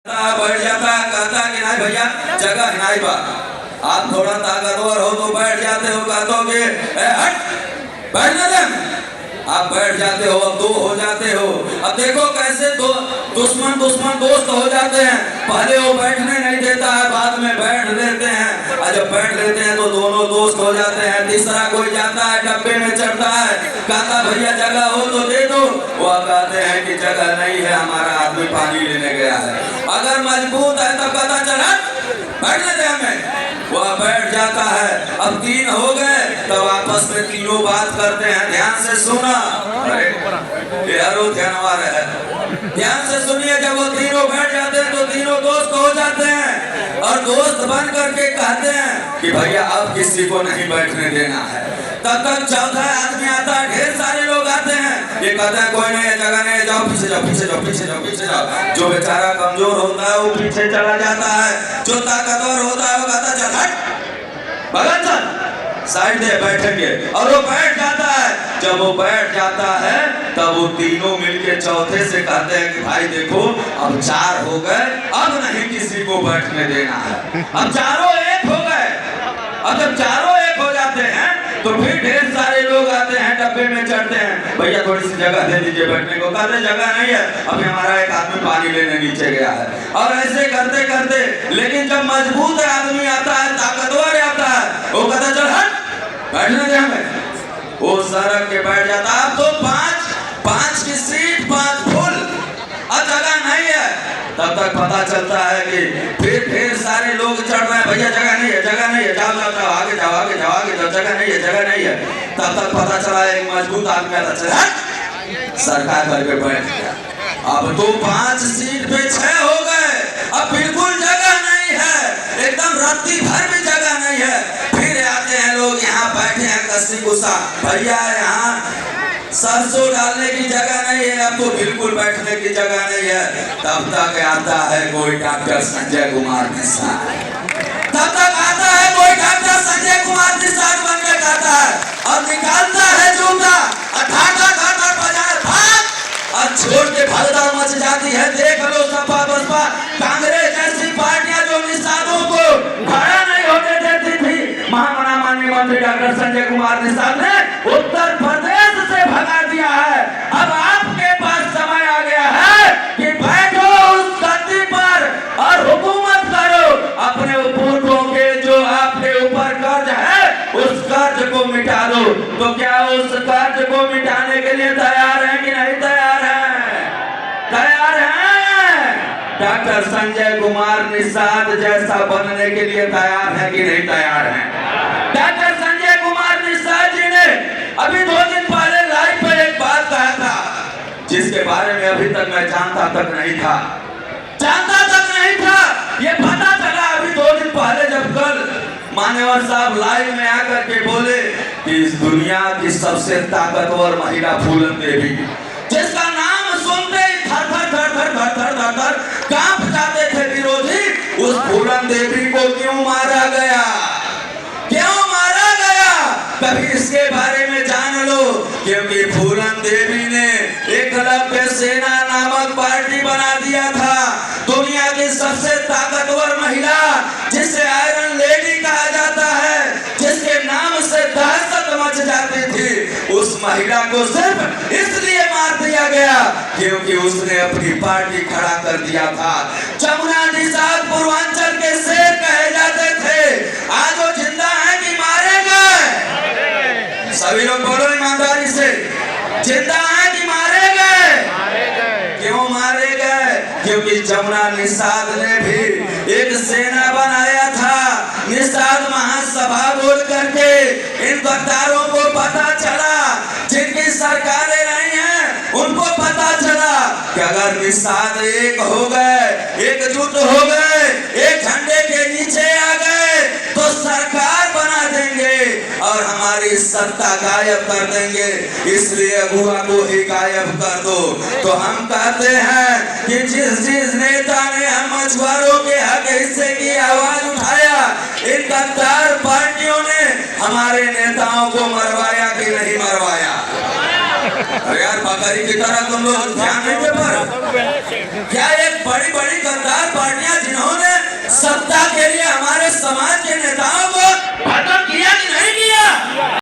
बैठ जाता है, कहता है कि नहीं भैया जगह नहीं बा। आप थोड़ा ताकतवर हो तो बैठ जाते हो, कहते हो कि हट बैठने दे। आप बैठ जाते हो, अब दो हो जाते हो। अब देखो कैसे दो दुश्मन दोस्त हो जाते हैं। पहले वो बैठने नहीं देता है, बाद में बैठ देते हैं, और जब बैठ लेते हैं तो दोनों दोस्त हो जाते हैं। तीसरा कोई जाता है, डब्बे में चढ़ता है, कहता भैया जगह हो तो दे दो। वो कहते हैं कि जगह नहीं है, हमारा आदमी पानी लेने गया है। अगर मजबूत है तब पता चला बैठने दे हमें, वह बैठ जाता है। अब तीन हो गए, तब आपस में तीनों बात करते हैं। ध्यान से सुना, ध्यान से सुनिए। जब वो तीनों बैठ जाते हैं तो तीनों दोस्त हो जाते हैं, और दोस्त बन करके कहते हैं कि भैया अब किसी को नहीं बैठने देना है। तब तक चौथा आदमी आता है, ढेर सारे लोग आते हैं। ये कहते हैं कोई नहीं, जगह नहीं, जाओ पीछे जाओ, पीछे जाओ, पीछे जाओ, पीछे जाओ। जो बेचारा कमजोर होता है वो पीछे चला जाता है, जो ताकतवर होता है वो कहता है चल हट भगत चल साइड दे बैठेंगे, और वो बैठ जाता है। जब वो बैठ जाता है तब वो तीनों मिलके चौथे से कहते हैं कि भाई देखो अब चार हो गए, अब नहीं किसी को बैठने देना है। अब चारों एक हो गए। अब जब चारों एक हो जाते हैं तो फिर ढेर सारे लोग आते हैं, डब्बे में चढ़ते हैं, भैया थोड़ी सी जगह दे दीजिए बैठने को। कहते जगह नहीं है, अभी हमारा एक आदमी पानी लेने नीचे गया है। और ऐसे करते करते, लेकिन जब मजबूत आदमी आता है, ताकतवर आता है, वो कहता चल हट बैठने दे हमें। वो सड़क के बैठ जाता है। अब तो पांच की सीट, 5 फुल, अब जगह नहीं है। तब तक पता चलता है कि फिर ढेर सारे लोग चढ़ रहे हैं, भैया जगह नहीं है, जगह नहीं है, जाओ जाओ जाओ, आगे जाओ, आगे जाओ, आगे जाओ, जगह नहीं है, जगह नहीं है। तब तक पता चला एक मजबूत आदमी आता चल सरकार करके बैठ गया। अब तो 5 सीट पे 6 हो गए, अब बिल्कुल जगह नहीं है, एकदम रत्ती भर भी जगह नहीं है। फिर आते हैं लोग, यहाँ बैठे हैं कस्सी गुस्सा, भैया यहाँ सरसों डालने की जगह नहीं है, अब तो बिल्कुल बैठने की जगह नहीं है। तब तक आता है कोई डॉक्टर संजय कुमार निषाद। तब तक आता है कोई डॉक्टर संजय कुमार निषाद बन के आता है, और निकालता है जूता, ठाठा ठाठा बाजार भाग, और छोड़ के भगदड़ मच जाती है। देख लो सपा बसपा कांग्रेस जैसी पार्टियां जो निषादों को खड़ा नहीं होने देती थी, माननीय मंत्री डॉक्टर संजय कुमार निषाद ने उत्तर प्रदेश से भगा दिया है। अब आपके पास समय आ गया है कि बैठो उस गद्दी पर और हुकूमत करो। अपने पूर्वों के जो आपके ऊपर कर्ज है, उस कर्ज को मिटा दो। तो क्या उस कर्ज को मिटाने के लिए तैयार हैं कि नहीं तैयार हैं? तैयार हैं? डॉक्टर संजय कुमार निषाद जैसा बनने के लिए तैयार है कि नहीं तैयार हैं? डॉक्टर संजय कुमार निषाद जी ने अभी 2 दिन पहले लाइव पे एक बात कहा था, जिसके बारे में अभी तक मैं जानता तक नहीं था। ये पता चला अभी 2 दिन पहले, जब कल मान्यवर साहब लाइव में आकर के बोले कि इस दुनिया की सबसे ताकतवर महिला फूलन देवी, जिसका नाम सुनते ही थर थर थर थर थर थर थर थर कांप जाते थे विरोधी, उस फूलन देवी को क्यों मारा गया? क्यों मारा गया? कभी इसके बारे में जान लो। क्योंकि फूलन देवी ने एकलव्य सेना नामक पार्टी बना दिया था। दुनिया की सबसे ताकतवर महिला, जिसे आयरन लेडी कहा जाता है, जिसके नाम से दहशत मच जाती थी, उस महिला को सिर्फ इसलिए मार दिया गया क्योंकि उसने अपनी पार्टी खड़ा कर दिया था। जमुना निषाद पूर्वांचल के शेर कहे जाते थे, आज वो जिंदा है कि मारे गए? सभी लोग बोलो ईमानदारी से, जिंदा है कि मारे गए? क्यों मारे गए? क्योंकि जमुना निषाद ने भी एक सेना बनाया था। निषाद महासभा बोल करके इन गद्दारों को पता चला, जिनकी सरकारें नहीं हैं, उनको पता चला कि अगर निषाद एक हो गए, एकजुट हो गए, एक झंडे के नीचे आ गए, तो सरकार बना देंगे और हमारी सत्ता गायब कर देंगे। इसलिए अगुआ को ही गायब कर दो। तो हम कहते हैं कि जिस नेता ने हम मछुआरों के हक हिस्से की आवाज उठाया, इन गद्दार पार्टियों ने हमारे नेताओं को मरवाया कि नहीं मरवाया? अरे यार बकरी की तरह तुम लोग ध्यान नहीं दे पा रहे? क्या एक बड़ी बड़ी गद्दार सत्ता के